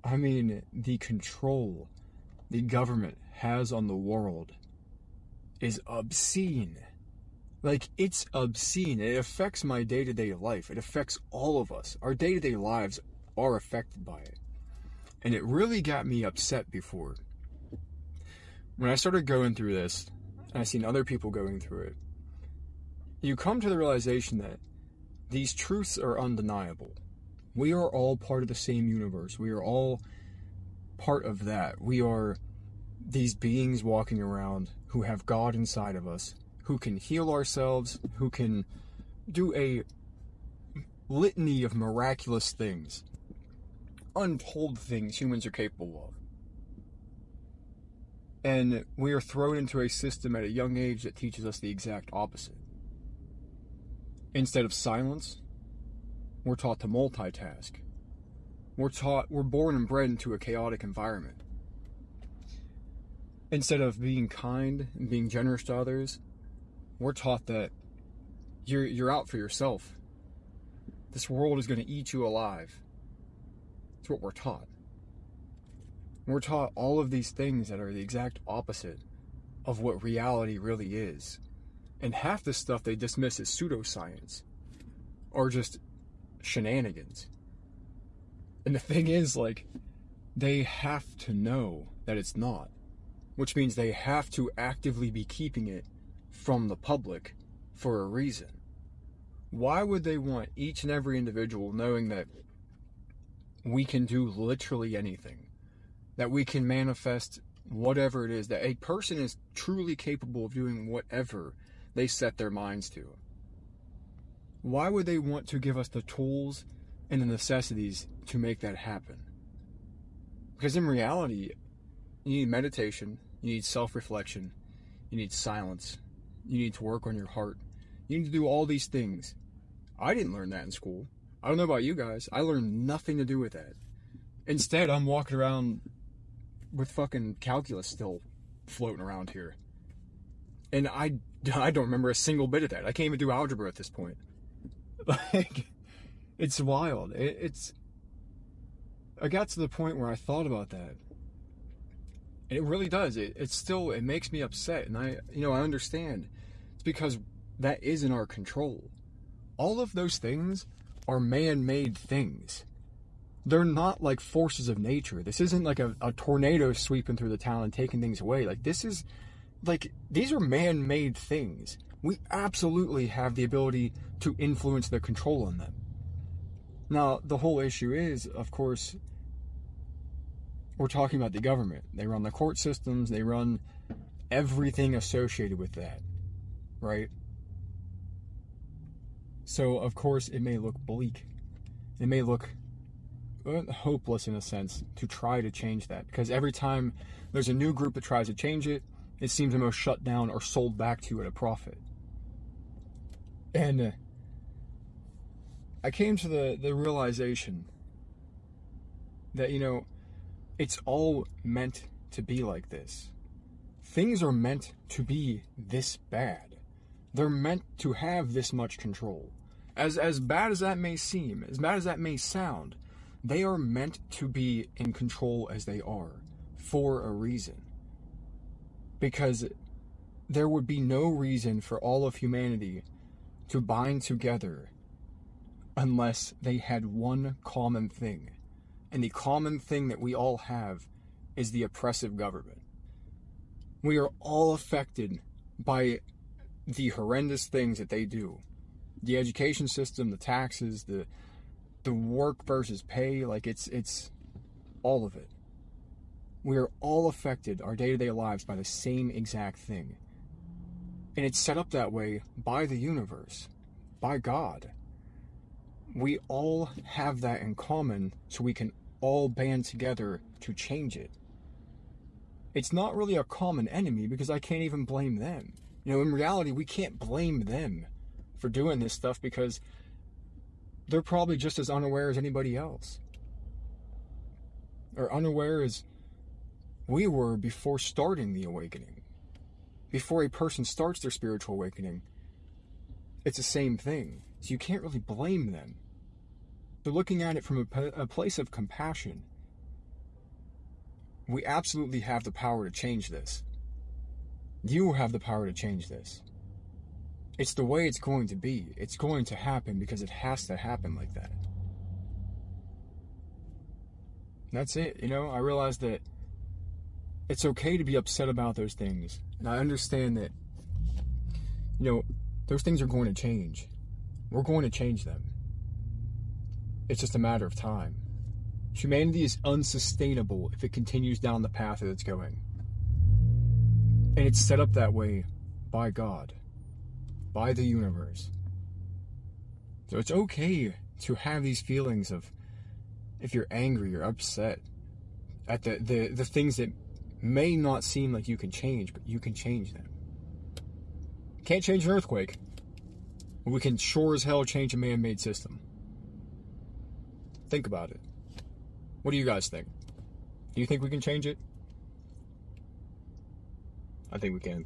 I mean, the control the government has on the world is obscene. Like, it's obscene. It affects my day-to-day life. It affects all of us. Our day-to-day lives are affected by it. And it really got me upset before. When I started going through this, and I seen other people going through it, you come to the realization that these truths are undeniable. We are all part of the same universe. We are all part of that. We are these beings walking around who have God inside of us, who can heal ourselves, who can do a litany of miraculous things, untold things humans are capable of. And we are thrown into a system at a young age that teaches us the exact opposite. Instead of silence, we're taught to multitask. We're born and bred into a chaotic environment. Instead of being kind and being generous to others, we're taught that you're out for yourself. This world is going to eat you alive. That's what we're taught. We're taught all of these things that are the exact opposite of what reality really is. And half the stuff they dismiss as pseudoscience or just shenanigans. And the thing is, like, they have to know that it's not, which means they have to actively be keeping it from the public for a reason. Why would they want each and every individual knowing that we can do literally anything, that we can manifest whatever it is, that a person is truly capable of doing whatever they set their minds to? Why would they want to give us the tools and the necessities to make that happen? Because in reality, you need meditation, you need self-reflection, you need silence, you need to work on your heart, you need to do all these things. I didn't learn that in school. I don't know about you guys. I learned nothing to do with that. Instead, I'm walking around with fucking calculus still floating around here. And I don't remember a single bit of that. I can't even do algebra at this point. Like, it's wild. I got to the point where I thought about that. And it really does. It makes me upset. And I understand. It's because that is in our control. All of those things are man-made things. They're not like forces of nature. This isn't like a tornado sweeping through the town and taking things away. Like, these are man-made things. We absolutely have the ability to influence the control on them. Now, the whole issue is, of course, we're talking about the government. They run the court systems. They run everything associated with that, right? So, of course, it may look bleak. It may look hopeless in a sense to try to change that, because every time there's a new group that tries to change it, it seems almost shut down or sold back to you at a profit. And I came to the realization that, it's all meant to be like this. Things are meant to be this bad. They're meant to have this much control. As bad as that may seem, as bad as that may sound, they are meant to be in control as they are, for a reason. Because there would be no reason for all of humanity to bind together unless they had one common thing. And the common thing that we all have is the oppressive government. We are all affected by the horrendous things that they do. The education system, the taxes, the work versus pay, like it's all of it. We are all affected, our day-to-day lives, by the same exact thing. And it's set up that way by the universe, by God. We all have that in common, so we can all band together to change it. It's not really a common enemy, because I can't even blame them. In reality, we can't blame them for doing this stuff, because they're probably just as unaware as anybody else. Or unaware as we were before starting the awakening. Before a person starts their spiritual awakening, it's the same thing. So you can't really blame them. They're looking at it from a place of compassion. We absolutely have the power to change this. You have the power to change this. It's the way it's going to be. It's going to happen because it has to happen like that. That's it. I realize that it's okay to be upset about those things. And I understand that, those things are going to change. We're going to change them. It's just a matter of time. Humanity is unsustainable if it continues down the path that it's going. And it's set up that way by God, by the universe. So it's okay to have these feelings of, if you're angry or upset at the things that may not seem like you can change, but you can change them. Can't change an earthquake, but we can sure as hell change a man-made system. Think about it. What do you guys think? Do you think we can change it? I think we can.